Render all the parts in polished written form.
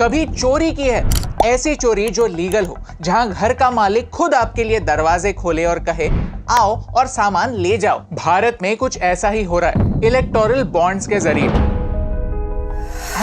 कभी चोरी की है? ऐसी चोरी जो लीगल हो, जहां घर का मालिक खुद आपके लिए दरवाजे खोले और कहे आओ और सामान ले जाओ। भारत में कुछ ऐसा ही हो रहा है इलेक्टोरल बॉन्ड्स के जरिए।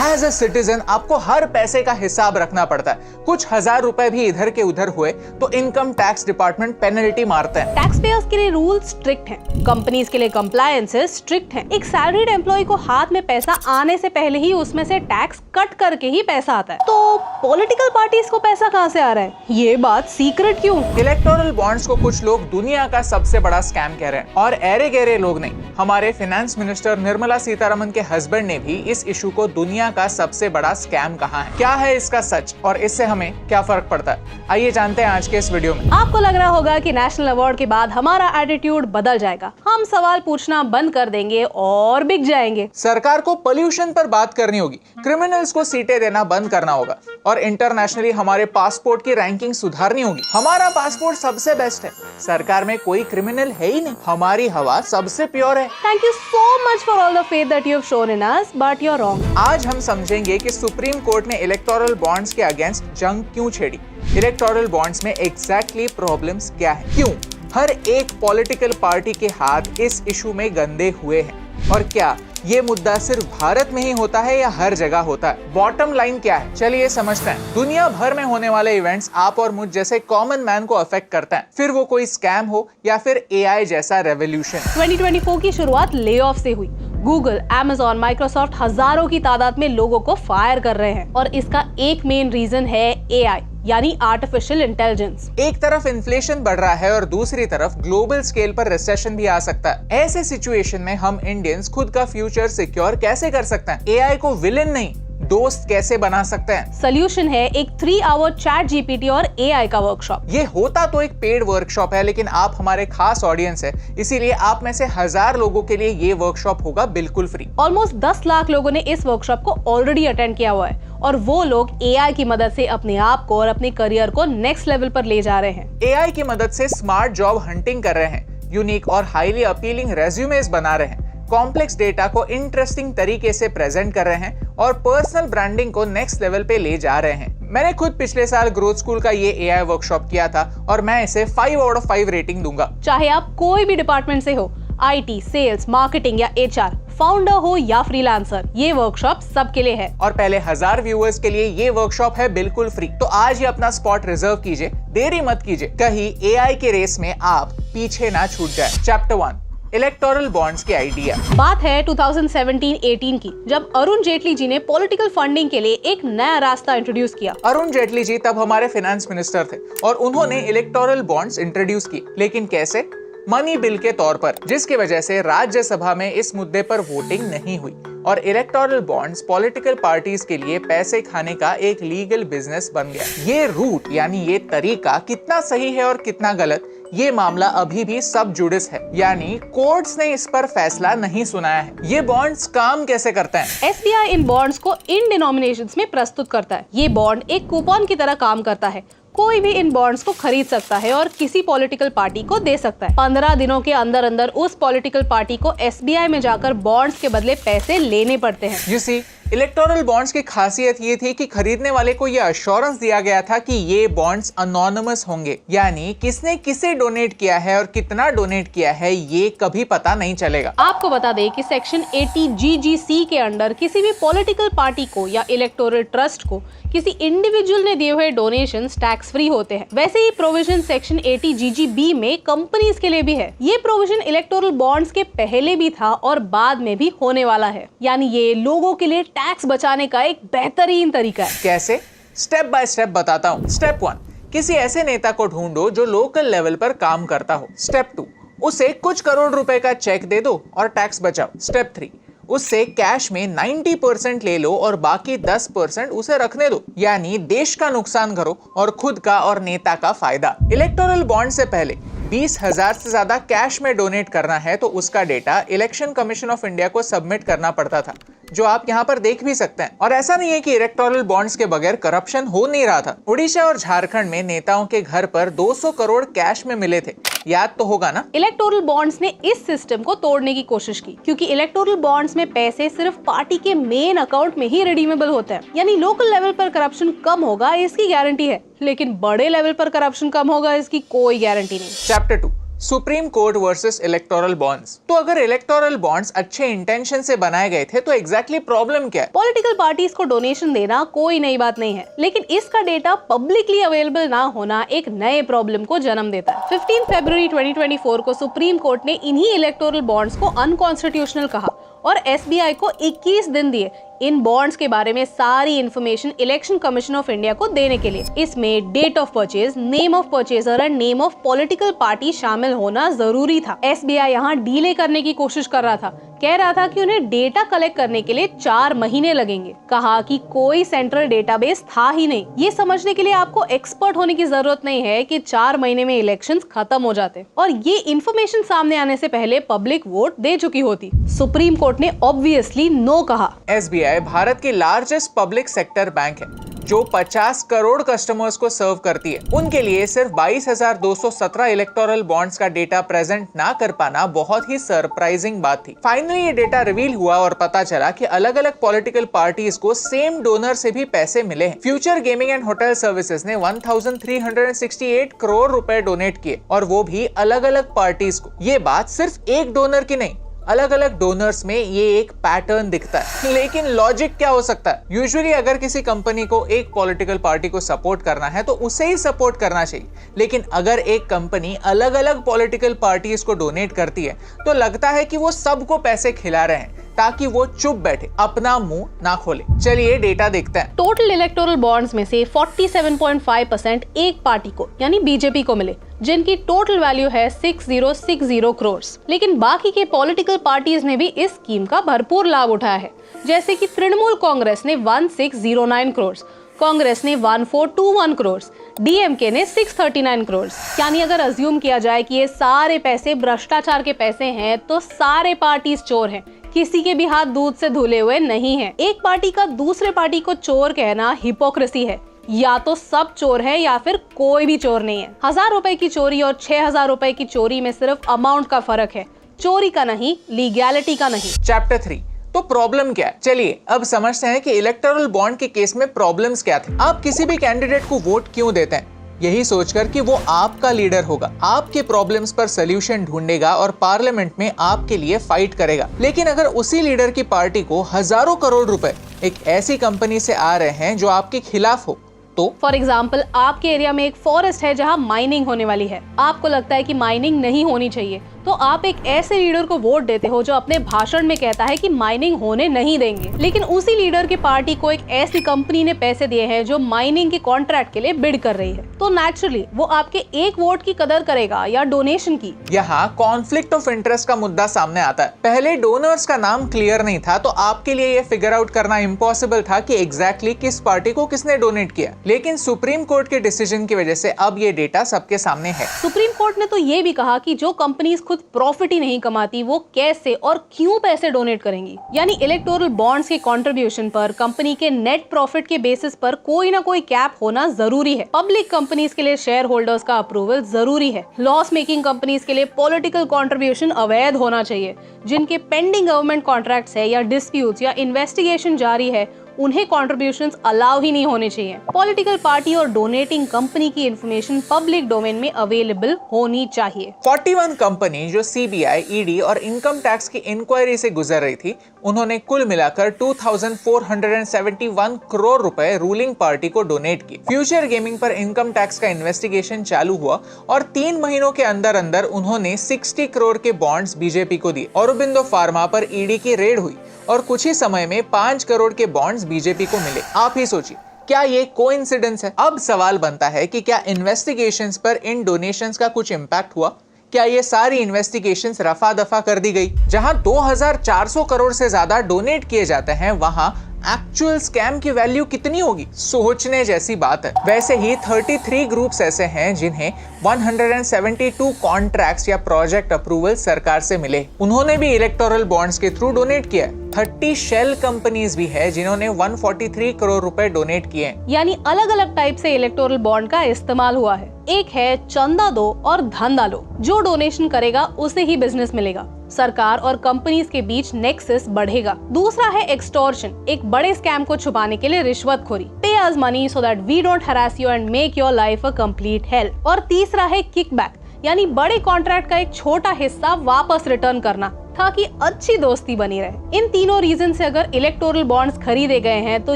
एज ए सिटीजन आपको हर पैसे का हिसाब रखना पड़ता है। कुछ हजार रुपए भी इधर के उधर हुए तो इनकम टैक्स डिपार्टमेंट पेनल्टी मारता है। टैक्स पेयर्स के लिए रूल स्ट्रिक्ट हैं, कंपनीज के लिए कंप्लायंसेस स्ट्रिक्ट हैं। एक सैलरीड एम्प्लॉय को हाथ में पैसा आने से पहले ही उसमें से टैक्स कट करके ही पैसा आता है। तो पॉलिटिकल पार्टीज को पैसा कहाँ से आ रहा है? ये बात सीक्रेट क्यों? इलेक्टोरल बॉन्ड्स को कुछ लोग दुनिया का सबसे बड़ा स्कैम कह रहे हैं और ऐरे गहरे लोग नहीं। हमारे फाइनेंस मिनिस्टर निर्मला सीतारमण के हस्बैंड ने भी इस इशू को दुनिया का सबसे बड़ा स्कैम कहा है। क्या है इसका सच और इससे हमें क्या फर्क पड़ता है? आइए जानते हैं आज के इस वीडियो में। आपको लग रहा होगा कि नेशनल अवार्ड के बाद हमारा एटीट्यूड बदल जाएगा, हम सवाल पूछना बंद कर देंगे और बिक जाएंगे। सरकार को पोल्यूशन पर बात करनी होगी, क्रिमिनल्स को सीटें देना बंद करना होगा और इंटरनेशनली हमारे पासपोर्ट की रैंकिंग सुधारनी होगी। हमारा पासपोर्ट सबसे बेस्ट है, सरकार में कोई क्रिमिनल है ही नहीं, हमारी हवा सबसे प्योर है। Thank you so much for all the faith that you have shown in us, but you are wrong. आज हम समझेंगे कि सुप्रीम कोर्ट ने इलेक्टोरल बॉन्ड्स के अगेंस्ट जंग क्यों छेड़ी, इलेक्टोरल बॉन्ड्स में एग्जैक्टली प्रॉब्लम्स क्या है, क्यों हर एक पॉलिटिकल पार्टी के हाथ इस इशू में गंदे हुए हैं और क्या ये मुद्दा सिर्फ भारत में ही होता है या हर जगह होता है। बॉटम लाइन क्या है, चलिए समझते हैं। दुनिया भर में होने वाले इवेंट्स आप और मुझ जैसे कॉमन मैन को अफेक्ट करता है, फिर वो कोई स्कैम हो या फिर एआई जैसा रेवोल्यूशन। 2024 की शुरुआत ले ऑफ से हुई। गूगल, Amazon, माइक्रोसॉफ्ट हजारों की तादाद में लोगों को फायर कर रहे हैं और इसका एक मेन रीजन है एआई यानी आर्टिफिशियल इंटेलिजेंस। एक तरफ इन्फ्लेशन बढ़ रहा है और दूसरी तरफ ग्लोबल स्केल पर रिसेशन भी आ सकता है। ऐसे सिचुएशन में हम इंडियंस खुद का फ्यूचर सिक्योर कैसे कर सकते हैं? एआई को विलेन नहीं दोस्त कैसे बना सकते हैं? सोल्यूशन है एक 3 आवर चैट जीपीटी और एआई का वर्कशॉप। ये होता तो एक पेड वर्कशॉप है, लेकिन आप हमारे खास ऑडियंस है, इसीलिए आप में से 1000 लोगों के लिए ये वर्कशॉप होगा बिल्कुल फ्री। ऑलमोस्ट 10 लाख लोगों ने इस वर्कशॉप को ऑलरेडी अटेंड किया हुआ है और वो लोग एआई की मदद से अपने आप को और अपने करियर को नेक्स्ट लेवल पर ले जा रहे हैं। एआई की मदद से स्मार्ट जॉब हंटिंग कर रहे हैं, यूनिक और हाईली अपीलिंग रेज्यूमेस बना रहे हैं, कॉम्प्लेक्स डेटा को इंटरेस्टिंग तरीके से प्रेजेंट कर रहे हैं और पर्सनल ब्रांडिंग को नेक्स्ट लेवल पे ले जा रहे हैं। मैंने खुद पिछले साल ग्रोथ स्कूल का ये एआई वर्कशॉप किया था और मैं इसे 5 आउट ऑफ 5 रेटिंग दूंगा। चाहे आप कोई भी डिपार्टमेंट से हो, आईटी, सेल्स, मार्केटिंग या एचआर, फाउंडर हो या फ्रीलांसर, ये वर्कशॉप सबके लिए है। और पहले 1000 व्यूअर्स के लिए ये वर्कशॉप है बिल्कुल फ्री। तो आज ही अपना स्पॉट रिजर्व कीजिए, देरी मत कीजिए, कहीं एआई के रेस में आप पीछे ना छूट जाए। चैप्टर 1 इलेक्टोरल बॉन्ड्स के आइडिया। बात है 2017-18 की, जब अरुण जेटली जी ने पॉलिटिकल फंडिंग के लिए एक नया रास्ता इंट्रोड्यूस किया। अरुण जेटली जी तब हमारे फाइनेंस मिनिस्टर थे और उन्होंने इलेक्टोरल बॉन्ड्स इंट्रोड्यूस की, लेकिन कैसे? मनी बिल के तौर पर, जिसकी वजह से राज्यसभा में इस मुद्दे पर वोटिंग नहीं हुई और इलेक्टोरल बॉन्ड्स पॉलिटिकल पार्टीज के लिए पैसे खाने का एक लीगल बिजनेस बन गया। ये रूट यानी ये तरीका कितना सही है और कितना गलत, ये मामला अभी भी सब जुडिस है, यानी कोर्ट्स ने इस पर फैसला नहीं सुनाया है। ये बॉन्ड्स काम कैसे करते हैं? एसबीआई इन बॉन्ड्स को इन डिनोमिनेशंस में प्रस्तुत करता है। ये बॉन्ड एक कूपन की तरह काम करता है, कोई भी इन बॉन्ड्स को खरीद सकता है और किसी पॉलिटिकल पार्टी को दे सकता है। 15 दिनों के अंदर अंदर उस पॉलिटिकल पार्टी को एसबीआई में जाकर बॉन्ड्स के बदले पैसे लेने पड़ते हैं। You see, इलेक्टोरल बॉन्ड्स की खासियत ये थी कि खरीदने वाले को ये अश्योरेंस दिया गया था कि ये बॉन्ड्स अनोनिमस होंगे, यानी किसने किसे डोनेट किया है और कितना डोनेट किया है ये कभी पता नहीं चलेगा। आपको बता दें कि सेक्शन 80 GGC के अंडर किसी भी पॉलिटिकल पार्टी को या इलेक्टोरल ट्रस्ट को किसी इंडिविजुअल ने दिए हुए डोनेशंस टैक्स फ्री होते हैं। वैसे ही प्रोविजन सेक्शन 80 GGB में कंपनीज के लिए भी है। ये प्रोविजन इलेक्टोरल बॉन्ड्स के पहले भी था और बाद में भी होने वाला है, यानी ये लोगों के लिए टैक्स बचाने का एक बेहतरीन तरीका है। कैसे? स्टेप बाय स्टेप बताता हूँ। स्टेप 1, किसी ऐसे नेता को ढूंढो जो लोकल लेवल पर काम करता हो। स्टेप 2, उसे कुछ करोड़ रुपए का चेक दे दो और टैक्स बचाओ। स्टेप 3, उससे कैश में 90% ले लो और बाकी 10% उसे रखने दो, यानी देश का नुकसान करो और खुद का और नेता का फायदा। इलेक्टोरल बॉन्ड से पहले 20,000 से ज्यादा कैश में डोनेट करना है तो उसका data election commission of India को सबमिट करना पड़ता था, जो आप यहाँ पर देख भी सकते हैं। और ऐसा नहीं है कि इलेक्टोरल बॉन्ड्स के बगैर करप्शन हो नहीं रहा था। उड़ीसा और झारखंड में नेताओं के घर पर 200 करोड़ कैश में मिले थे, याद तो होगा ना। इलेक्टोरल बॉन्ड्स ने इस सिस्टम को तोड़ने की कोशिश की, क्योंकि इलेक्टोरल बॉन्ड्स में पैसे सिर्फ पार्टी के मेन अकाउंट में ही रिडीमेबल होते हैं। यानी लोकल लेवल पर करप्शन कम होगा इसकी गारंटी है, लेकिन बड़े लेवल पर करप्शन कम होगा इसकी कोई गारंटी नहीं। Chapter 2, supreme court versus electoral bonds. तो अगर इलेक्टोरल बॉन्ड्स अच्छे इंटेंशन से बनाए गए थे तो एग्जैक्टली प्रॉब्लम क्या है? पॉलिटिकल पार्टीज को डोनेशन देना कोई नई बात नहीं है, लेकिन इसका डेटा पब्लिकली अवेलेबल ना होना एक नए प्रॉब्लम को जन्म देता है। 15 फरवरी 2024 को सुप्रीम कोर्ट ने इन्हीं इलेक्टोरल बॉन्ड्स को अनकॉन्स्टिट्यूशनल कहा और एसबीआई को 21 दिन दिए इन बॉन्ड्स के बारे में सारी information election commission of India को देने के लिए। इसमें date of purchase, name of purchaser and name of political party शामिल होना जरूरी था। एसबीआई यहाँ डीले करने की कोशिश कर रहा था, कह रहा था कि उन्हें डेटा कलेक्ट करने के लिए 4 महीने लगेंगे। कहा कि कोई सेंट्रल डेटाबेस था ही नहीं। ये समझने के लिए आपको एक्सपर्ट होने की जरूरत नहीं है कि 4 महीने में इलेक्शंस खत्म हो जाते और ये इन्फॉर्मेशन सामने आने से पहले पब्लिक वोट दे चुकी होती। सुप्रीम कोर्ट ने ऑब्वियसली नो कहा। एसबीआई भारत की लार्जेस्ट पब्लिक सेक्टर बैंक है जो 50 करोड़ कस्टमर्स को सर्व करती है। उनके लिए सिर्फ 22,217 इलेक्टोरल बॉन्ड्स का डेटा प्रेजेंट ना कर पाना बहुत ही सरप्राइजिंग बात थी। फाइनली ये डेटा रिवील हुआ और पता चला कि अलग अलग पॉलिटिकल पार्टीज को सेम डोनर से भी पैसे मिले हैं। Future gaming and hotel services ने 1368 करोड़ रुपए डोनेट किए और वो भी अलग अलग पार्टीज को। ये बात सिर्फ एक डोनर की नहीं, अलग अलग डोनर्स में ये एक पैटर्न दिखता है। लेकिन लॉजिक क्या हो सकता है? यूजुअली अगर किसी कंपनी को एक पॉलिटिकल पार्टी को सपोर्ट करना है तो उसे ही सपोर्ट करना चाहिए, लेकिन अगर एक कंपनी अलग अलग पॉलिटिकल पार्टीज को डोनेट करती है तो लगता है कि वो सबको पैसे खिला रहे हैं ताकि वो चुप बैठे, अपना मुंह ना खोले। चलिए डेटा देखते हैं। टोटल इलेक्टोरल बॉन्ड्स में से 47.5% एक पार्टी को यानी बीजेपी को मिले, जिनकी टोटल वैल्यू है 6060 करोड़। लेकिन बाकी के पॉलिटिकल पार्टीज ने भी इस स्कीम का भरपूर लाभ उठाया है, जैसे कि तृणमूल कांग्रेस ने 1609 करोड़, कांग्रेस ने 1421 करोड़, डीएमके ने 639 करोड़। यानी अगर अज्यूम किया जाए कि ये सारे पैसे भ्रष्टाचार के पैसे हैं तो सारे पार्टीज चोर हैं, किसी के भी हाथ दूध से धुले हुए नहीं हैं। एक पार्टी का दूसरे पार्टी को चोर कहना हिपोक्रेसी है। या तो सब चोर है या फिर कोई भी चोर नहीं है। 1000 रुपए की चोरी और 6000 रुपए की चोरी में सिर्फ अमाउंट का फर्क है, चोरी का नहीं, लीगैलिटी का नहीं। चैप्टर 3, तो प्रॉब्लम क्या है? चलिए अब समझते हैं कि इलेक्टोरल बॉन्ड के केस में प्रॉब्लम्स क्या थे। आप किसी भी कैंडिडेट को वोट क्यों देते हैं? यही सोचकर कि वो आपका लीडर होगा, आपके प्रॉब्लम्स पर सॉल्यूशन ढूंढेगा और पार्लियामेंट में आपके लिए फाइट करेगा। लेकिन अगर उसी लीडर की पार्टी को हजारों करोड़ रुपए एक ऐसी कंपनी से आ रहे हैं जो आपके खिलाफ हो, तो फॉर एग्जाम्पल आपके एरिया में एक फॉरेस्ट है जहाँ माइनिंग होने वाली है, आपको लगता है कि माइनिंग नहीं होनी चाहिए, तो आप एक ऐसे लीडर को वोट देते हो जो अपने भाषण में कहता है कि माइनिंग होने नहीं देंगे। लेकिन उसी लीडर की पार्टी को एक ऐसी कंपनी ने पैसे दिए हैं जो माइनिंग के कॉन्ट्रैक्ट के लिए बिड कर रही है, तो नेचुरली वो आपके एक वोट की कदर करेगा या डोनेशन की। यहाँ कॉन्फ्लिक्ट ऑफ इंटरेस्ट का मुद्दा सामने आता है। पहले डोनर्स का नाम क्लियर नहीं था तो आपके लिए ये फिगर आउट करना इम्पॉसिबल था कि एग्जैक्टली किस पार्टी को किसने डोनेट किया। लेकिन सुप्रीम कोर्ट के डिसीजन की वजह से अब ये डेटा सबके सामने है। सुप्रीम कोर्ट ने तो ये भी कहा कि जो कंपनीज खुद प्रॉफिट ही नहीं कमाती वो कैसे और क्यों पैसे डोनेट करेंगी। यानी इलेक्टोरल बॉन्ड्स के कंट्रीब्यूशन पर कंपनी के नेट प्रॉफिट के बेसिस पर कोई ना कोई कैप होना जरूरी है। पब्लिक कंपनीज के लिए शेयर होल्डर्स का अप्रूवल जरूरी है। लॉस मेकिंग कंपनीज के लिए पॉलिटिकल कंट्रीब्यूशन अवैध होना चाहिए। जिनके पेंडिंग गवर्नमेंट कॉन्ट्रैक्ट्स है या डिस्प्यूट्स या इन्वेस्टिगेशन जारी है, उन्हें कॉन्ट्रीब्यूशंस अलाउ ही नहीं होने चाहिए। पॉलिटिकल पार्टी और डोनेटिंग कंपनी की इंफॉर्मेशन पब्लिक डोमेन में अवेलेबल होनी चाहिए। 41 कंपनी जो सीबीआई, ईडी और इनकम टैक्स की इंक्वायरी से गुजर रही थी, उन्होंने कुल मिलाकर 2471 करोड़ रुपए रूलिंग पार्टी को डोनेट किए। फ्यूचर गेमिंग पर इनकम टैक्स का इन्वेस्टिगेशन चालू हुआ और 3 महीनों के अंदर अंदर उन्होंने 60 करोड़ के बॉन्ड्स बीजेपी को दिए। औरोबिंदो फार्मा पर ईडी की रेड हुई और कुछ ही समय में 5 करोड़ के बॉन्ड्स बीजेपी को मिले। आप ही सोचिए, क्या ये कोइंसिडेंस है? अब सवाल बनता है कि क्या इन्वेस्टिगेशंस पर इन डोनेशंस का कुछ इम्पैक्ट हुआ? क्या ये सारी इन्वेस्टिगेशंस रफा दफा कर दी गई? जहां 2400 करोड़ से ज्यादा डोनेट किए जाते हैं, वहां एक्चुअल स्कैम की वैल्यू कितनी होगी, सोचने जैसी बात है। वैसे ही 33 ग्रुप्स ऐसे हैं जिन्हें 172 कॉन्ट्रैक्ट्स या प्रोजेक्ट अप्रूवल सरकार से मिले, उन्होंने भी इलेक्टोरल बॉन्ड्स के थ्रू डोनेट किया है। 30 शेल कंपनीज भी है जिन्होंने 143 करोड़ रुपए डोनेट किए हैं। यानी अलग अलग टाइप से इलेक्टोरल बॉन्ड का इस्तेमाल हुआ है। एक है चंदा दो और धंधा लो, जो डोनेशन करेगा उसे ही बिजनेस मिलेगा, सरकार और कंपनीज के बीच नेक्सस बढ़ेगा। दूसरा है एक्सटॉर्शन, एक बड़े स्कैम को छुपाने के लिए रिश्वतखोरी, pay us money so that we don't harass you and make your life a complete hell. और तीसरा है किकबैक, यानी बड़े कॉन्ट्रैक्ट का एक छोटा हिस्सा वापस रिटर्न करना ताकि अच्छी दोस्ती बनी रहे। इन तीनों रीजन से अगर इलेक्टोरल बॉन्ड्स खरीदे गए हैं तो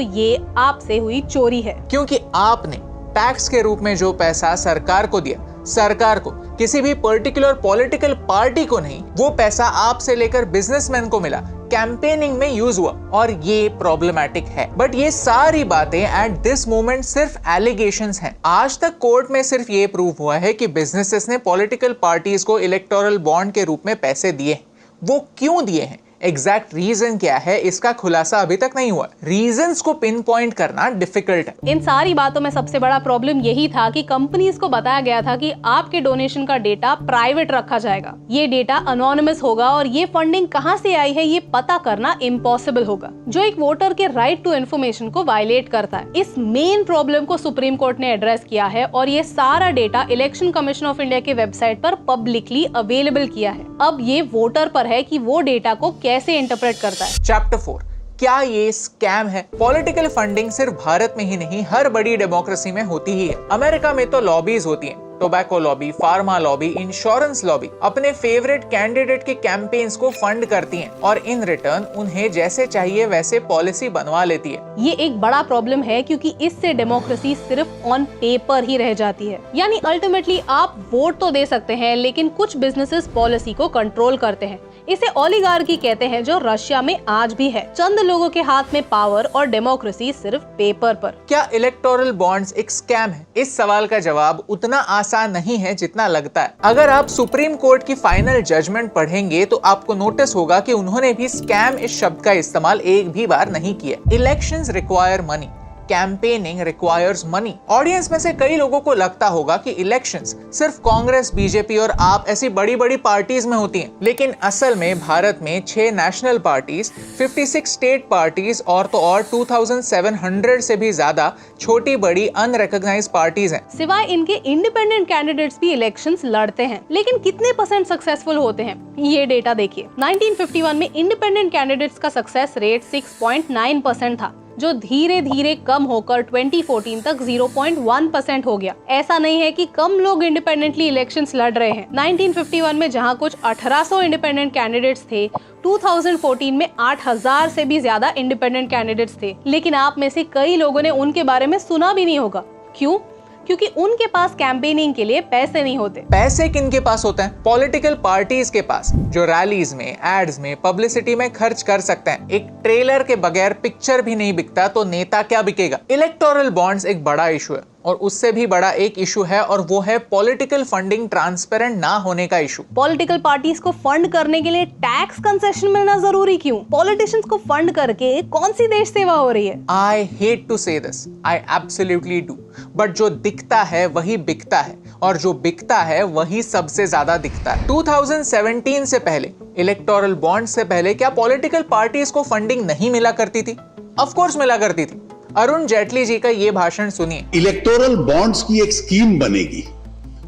ये आपसे हुई चोरी है, क्योंकि आपने टैक्स के रूप में जो पैसा सरकार को दिया, सरकार को, किसी भी पर्टिकुलर पॉलिटिकल पार्टी को नहीं, वो पैसा आपसे लेकर बिजनेसमैन को मिला, कैंपेनिंग में यूज हुआ, और ये प्रॉब्लमैटिक है। बट ये सारी बातें एट दिस मोमेंट सिर्फ एलिगेशंस हैं। आज तक कोर्ट में सिर्फ ये प्रूव हुआ है कि बिजनेसेस ने पॉलिटिकल पार्टीज को इलेक्टोरल बॉन्ड के रूप में पैसे दिए। वो क्यों दिए हैं, एग्जैक्ट रीजन क्या है, इसका खुलासा अभी तक नहीं हुआ। रीजंस को पिन पॉइंट करना डिफिकल्ट है। इन सारी बातों में सबसे बड़ा प्रॉब्लम यही था कि कंपनीज को बताया गया था कि आपके डोनेशन का डेटा प्राइवेट रखा जाएगा, ये डेटा अनोनिमस होगा और ये फंडिंग कहां से आई है ये पता करना इम्पॉसिबल होगा, जो एक वोटर के राइट टू इन्फॉर्मेशन को वायलेट करता है। इस मेन प्रॉब्लम को सुप्रीम कोर्ट ने एड्रेस किया है और ये सारा data election commission of India के वेबसाइट पर पब्लिकली अवेलेबल किया है। अब ये वोटर पर है कि वो डेटा को कैसे इंटरप्रेट करता है। चैप्टर 4, क्या ये स्कैम है? पॉलिटिकल फंडिंग सिर्फ भारत में ही नहीं, हर बड़ी डेमोक्रेसी में होती ही है। अमेरिका में तो लॉबीज होती हैं, tobacco lobby, pharma lobby, insurance lobby अपने फेवरेट कैंडिडेट के कैंपेन्स को फंड करती हैं और इन रिटर्न उन्हें जैसे चाहिए वैसे पॉलिसी बनवा लेती है। ये एक बड़ा प्रॉब्लम है क्योंकि इससे डेमोक्रेसी सिर्फ ऑन पेपर ही रह जाती है। यानी अल्टीमेटली आप वोट तो दे सकते हैं लेकिन कुछ बिजनेसेस पॉलिसी को कंट्रोल करते हैं। इसे ओलिगार्की कहते हैं, जो रशिया में आज भी है। चंद लोगों के हाथ में पावर और डेमोक्रेसी सिर्फ पेपर पर। क्या इलेक्टोरल बॉन्ड्स एक स्कैम है? इस सवाल का जवाब उतना आसान नहीं है जितना लगता है। अगर आप सुप्रीम कोर्ट की फाइनल जजमेंट पढ़ेंगे तो आपको नोटिस होगा कि उन्होंने भी स्कैम इस शब्द का इस्तेमाल एक भी बार नहीं किया। Elections require money, campaigning requires money. Audience में से कई लोगों को लगता होगा कि इलेक्शंस सिर्फ कांग्रेस, बीजेपी और आप ऐसी बड़ी बड़ी पार्टीज में होती हैं, लेकिन असल में भारत में 6 नेशनल पार्टीज, 56 स्टेट पार्टीज और तो और 2700 से भी ज्यादा छोटी बड़ी अनरिकॉग्नाइज्ड पार्टीज हैं। सिवाय इनके इंडिपेंडेंट कैंडिडेट्स भी इलेक्शंस लड़ते हैं, लेकिन कितने % सक्सेसफुल होते हैं ये डेटा देखिए। 1951 में इंडिपेंडेंट कैंडिडेट्स का सक्सेस रेट 6.9% था, जो धीरे धीरे कम होकर 2014 तक 0.1% हो गया। ऐसा नहीं है कि कम लोग इंडिपेंडेंटली इलेक्शंस लड़ रहे हैं। 1951 में जहां कुछ 1800 इंडिपेंडेंट कैंडिडेट्स थे, 2014 में 8000 से भी ज्यादा इंडिपेंडेंट कैंडिडेट्स थे, लेकिन आप में से कई लोगों ने उनके बारे में सुना भी नहीं होगा। क्यों? क्योंकि उनके पास कैंपेनिंग के लिए पैसे नहीं होते। पैसे किनके पास होते हैं? पॉलिटिकल पार्टीज के पास, जो रैलीज में, एड्स में, पब्लिसिटी में खर्च कर सकते हैं। एक ट्रेलर के बगैर पिक्चर भी नहीं बिकता तो नेता क्या बिकेगा? इलेक्टोरल बॉन्ड्स एक बड़ा इशू है और उससे भी बड़ा एक इशू है और वो है पॉलिटिकल फंडिंग ट्रांसपेरेंट ना होने का इशू। पॉलिटिकल पार्टीज को फंड करने के लिए टैक्स कंसेशन मिलना जरूरी क्यों? पॉलिटिशियंस को फंड करके कौन सी देश सेवा हो रही है? आई हेट टू से this, I absolutely do, but जो दिखता है वही बिकता है और जो बिकता है वही सबसे ज्यादा दिखता है। 2017 से पहले, इलेक्टोरल बॉन्ड से पहले, क्या पॉलिटिकल पार्टीज को फंडिंग नहीं मिला करती थी? ऑफ कोर्स मिला करती थी। अरुण जेटली जी का ये भाषण सुनिए। इलेक्टोरल बॉन्ड्स की एक स्कीम बनेगी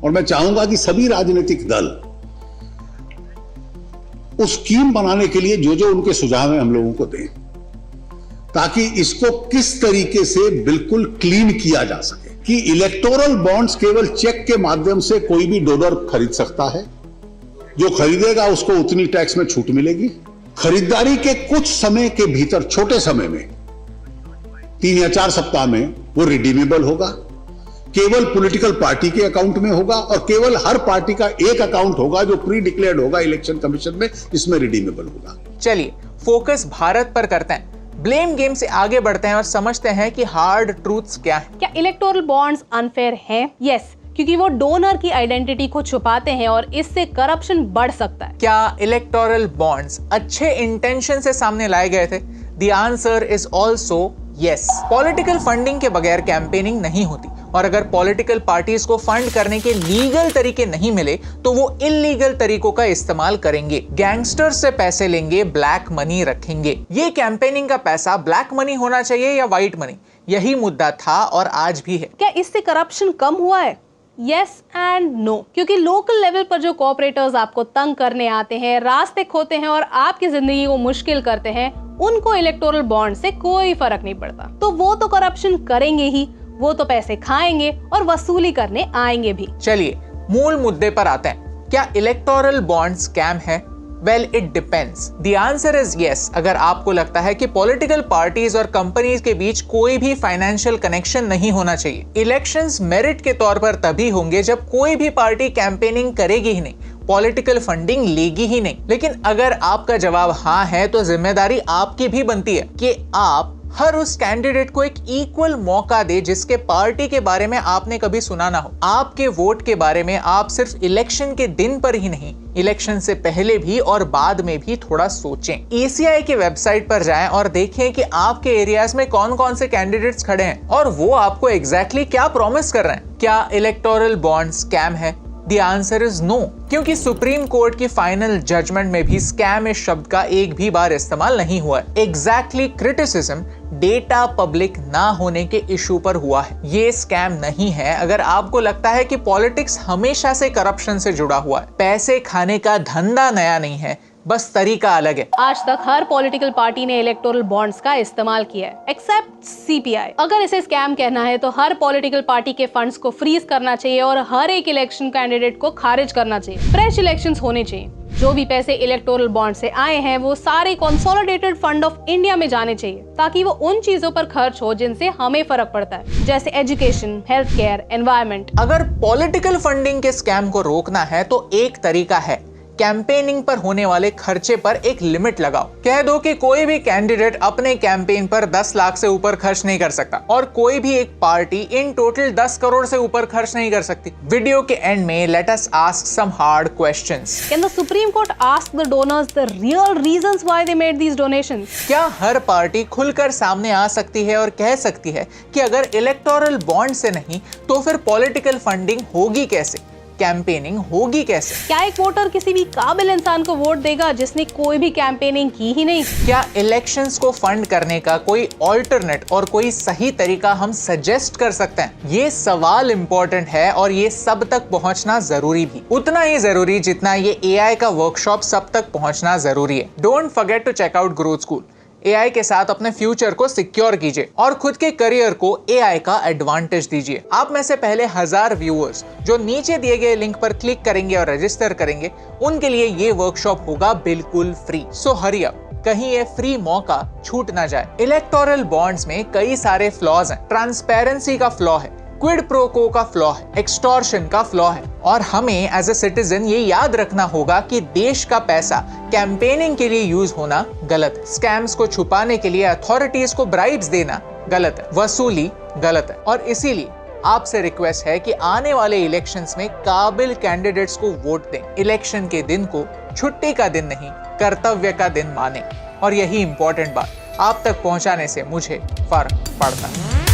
और मैं चाहूंगा कि सभी राजनीतिक दल उस स्कीम बनाने के लिए जो जो उनके सुझाव हैं हम लोगों को दें, ताकि इसको किस तरीके से बिल्कुल क्लीन किया जा सके कि इलेक्टोरल बॉन्ड्स केवल चेक के माध्यम से कोई भी डोनर खरीद सकता है। जो खरीदेगा उसको उतनी टैक्स में छूट मिलेगी। खरीदारी के कुछ समय के भीतर, छोटे समय में, 3 या 4 सप्ताह में वो रिडीमेबल होगा। केवल पॉलिटिकल पार्टी के अकाउंट में होगा और केवल हर पार्टी का एक अकाउंट होगा जो प्री डिक्लेयर्ड होगा इलेक्शन कमीशन में, इसमें रिडीमेबल होगा। चलिए फोकस भारत पर करते हैं, ब्लेम गेम से आगे बढ़ते हैं और समझते हैं कि हार्ड ट्रूथ्स क्या है। क्या इलेक्टोरल बॉन्ड्स अनफेयर हैं? यस, क्योंकि वो डोनर की आइडेंटिटी को छुपाते हैं और इससे करप्शन बढ़ सकता है। क्या इलेक्टोरल बॉन्ड्स अच्छे इंटेंशन से सामने लाए गए थे? The answer is also yes. Political funding के बगैर कैंपेनिंग नहीं होती और अगर पॉलिटिकल पार्टीज को फंड करने के लीगल तरीके नहीं मिले तो वो इलीगल तरीकों का इस्तेमाल करेंगे, गैंगस्टर्स से पैसे लेंगे, ब्लैक मनी रखेंगे। ये कैंपेनिंग का पैसा ब्लैक मनी होना चाहिए या व्हाइट मनी, यही मुद्दा था और आज भी है। क्या इससे करप्शन कम हुआ है? यस एंड नो, क्योंकि लोकल लेवल पर जो कॉर्पोरेटर्स आपको तंग करने आते हैं, रास्ते खोते हैं और आपकी जिंदगी को मुश्किल करते हैं, उनको इलेक्टोरल बॉन्ड से कोई फर्क नहीं पड़ता। तो वो तो करप्शन करेंगे ही, वो तो पैसे खाएंगे और वसूली करने आएंगे भी। चलिए मूल मुद्दे पर आते हैं। क्या इलेक्टोरल बॉन्ड स्कैम है? Well it depends. The answer is yes. अगर आपको लगता है कि पॉलिटिकल पार्टीज और कंपनीज के बीच कोई भी फाइनेंशियल कनेक्शन नहीं होना चाहिए, इलेक्शंस मेरिट के तौर पर तभी होंगे जब कोई भी पार्टी कैंपेनिंग करेगी ही नहीं, पॉलिटिकल फंडिंग लेगी ही नहीं। लेकिन अगर आपका जवाब हाँ है तो जिम्मेदारी आपकी भी बनती है कि आप हर उस कैंडिडेट को एक इक्वल मौका दे जिसके पार्टी के बारे में आपने कभी सुना ना हो। आपके वोट के बारे में आप सिर्फ इलेक्शन के दिन पर ही नहीं, इलेक्शन से पहले भी और बाद में भी थोड़ा सोचें। ECI के वेबसाइट पर जाएं और देखें कि आपके एरियाज में कौन कौन से कैंडिडेट्स खड़े हैं और वो आपको एग्जैक्टली क्या प्रॉमिस कर रहे हैं। क्या इलेक्टोरल बॉन्ड स्कैम है? The answer is no, क्योंकि सुप्रीम कोर्ट की फाइनल जजमेंट में भी स्कैम इस शब्द का एक भी बार इस्तेमाल नहीं हुआ है। एग्जैक्टली क्रिटिसिज्म डेटा पब्लिक ना होने के इशू पर हुआ है। ये स्कैम नहीं है। अगर आपको लगता है कि पॉलिटिक्स हमेशा से करप्शन से जुड़ा हुआ है, पैसे खाने का धंधा नया नहीं है, बस तरीका अलग है। आज तक हर पॉलिटिकल पार्टी ने इलेक्टोरल बॉन्ड्स का इस्तेमाल किया है एक्सेप्ट CPI। अगर इसे स्कैम कहना है तो हर पॉलिटिकल पार्टी के फंड्स को फ्रीज करना चाहिए और हर एक इलेक्शन कैंडिडेट को खारिज करना चाहिए। फ्रेश इलेक्शंस होने चाहिए। जो भी पैसे इलेक्टोरल बॉन्ड से आए हैं वो सारे कंसोलिडेटेड फंड ऑफ इंडिया में जाने चाहिए, ताकि वो उन चीजों पर खर्च हो जिनसे हमें फर्क पड़ता है, जैसे एजुकेशन, हेल्थ केयर, एनवायरमेंट। अगर पॉलिटिकल फंडिंग के स्कैम को रोकना है तो एक तरीका है, कैंपेनिंग पर होने वाले खर्चे पर एक लिमिट लगाओ। कह दो कि कोई भी कैंडिडेट अपने कैंपेन पर 10 लाख से ऊपर खर्च नहीं कर सकता और कोई भी एक पार्टी इन टोटल 10 करोड़ से ऊपर खर्च नहीं कर सकती। वीडियो के एंड में let us ask some hard questions. Can the supreme court ask the donors the real reasons why they made these donations? क्या हर पार्टी खुलकर सामने आ सकती है और कह सकती है कि अगर इलेक्टोरल बॉन्ड से नहीं तो फिर पॉलिटिकल फंडिंग होगी कैसे, कैंपेनिंग होगी कैसे? क्या एक वोटर किसी भी काबिल इंसान को वोट देगा जिसने कोई भी कैंपेनिंग की ही नहीं? क्या इलेक्शंस को फंड करने का कोई ऑल्टरनेट और कोई सही तरीका हम सजेस्ट कर सकते हैं? ये सवाल इंपॉर्टेंट है और ये सब तक पहुंचना जरूरी भी, उतना ही जरूरी जितना ये AI का वर्कशॉप सब तक पहुंचना जरूरी है। Don't forget to check out Growth School. AI के साथ अपने फ्यूचर को सिक्योर कीजिए और खुद के करियर को AI का एडवांटेज दीजिए। आप में से पहले 1000 व्यूअर्स जो नीचे दिए गए लिंक पर क्लिक करेंगे और रजिस्टर करेंगे, उनके लिए ये वर्कशॉप होगा बिल्कुल फ्री। सो हरी अप, कहीं ये फ्री मौका छूट ना जाए। इलेक्टोरल बॉन्ड्स में कई सारे फ्लॉज हैं। ट्रांसपेरेंसी का फ्लॉ है, क्विड प्रो को का फ्लॉ है, एक्सटॉर्शन का फ्लॉ है और हमें एज ए सिटीजन ये याद रखना होगा कि देश का पैसा कैंपेनिंग के लिए यूज होना गलत है। स्कैम्स को छुपाने के लिए अथॉरिटीज को ब्राइब्स देना गलत है, वसूली गलत है और इसीलिए आपसे रिक्वेस्ट है कि आने वाले इलेक्शंस में काबिल कैंडिडेट्स को वोट दें। इलेक्शन के दिन को छुट्टी का दिन नहीं, कर्तव्य का दिन माने। और यही इंपॉर्टेंट बात आप तक पहुंचाने से मुझे फर्क पड़ता है।